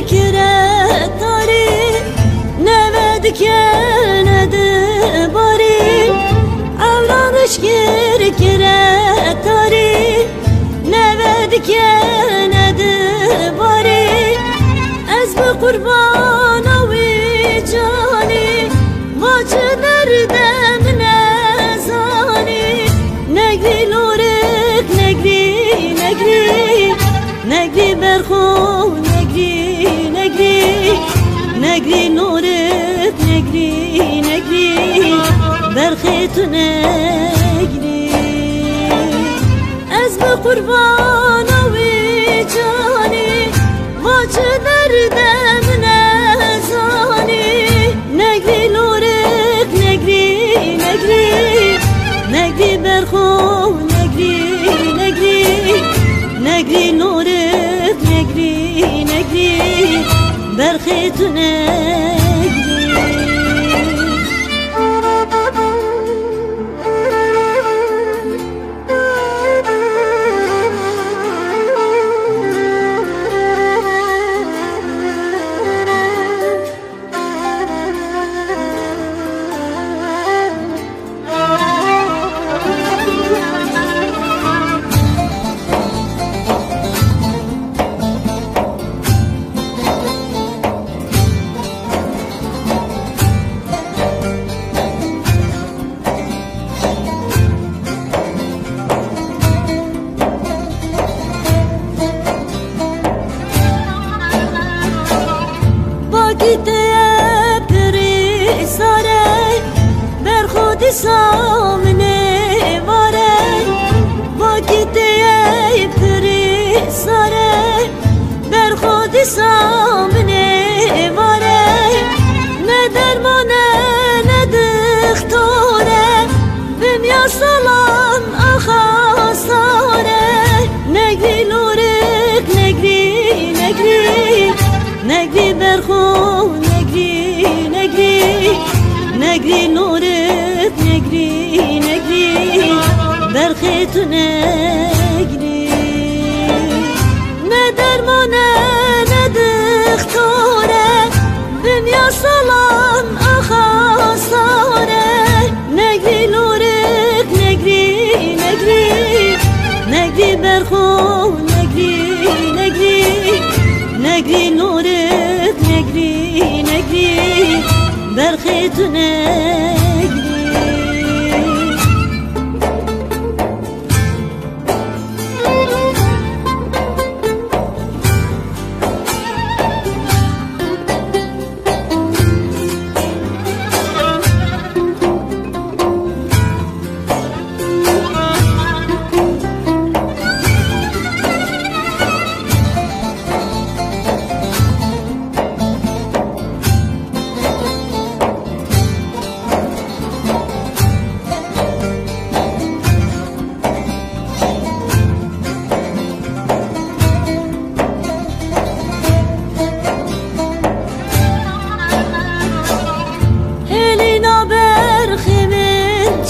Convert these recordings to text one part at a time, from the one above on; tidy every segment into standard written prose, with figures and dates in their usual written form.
كره تاری نود کنه باری اولادش کره تاری نود کنه باری از به قربان وی جانی ما چه دردم نزانی نگری لورک نگری نگری نگری برخو نگری نگری نگری نورت نگری نگری برخی تو نگری از به قربان وی جانی ما چه دردم نزانی نگری لورک نگری نگری نگری برخو نگری نگری نگری نورت نگری نگری برخی تو نگری سامنه واره وقت ای پری ساره بر خود سامنه واره نه درمانه نه دختاره دنیا سلام آخا ساره نگری لورک نگری نگری نگری بر خود نگری نگری نگری نورت نگری نگری برخی تو نگری نه درمانه نه دختاره دنیا سلام آخا ساره نگری لورک نگری نگری نگری برخو نگری نگری نگری نورت نگری نگری برخی تو نگری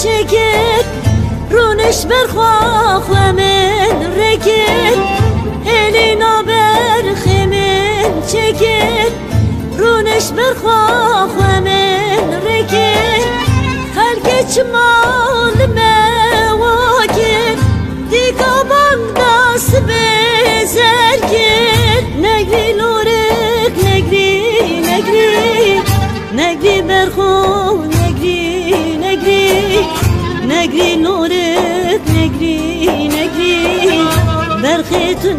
چکت رونش برخواخ و من رکت هلینا برخ من چکت رونش برخواخ و من رکت هرگه چمال مواکت دیگا بان دست بزر کت نگری لورک نگری نگری نگری برخو نگری نگری نگری نورت نگری نگری برخی تو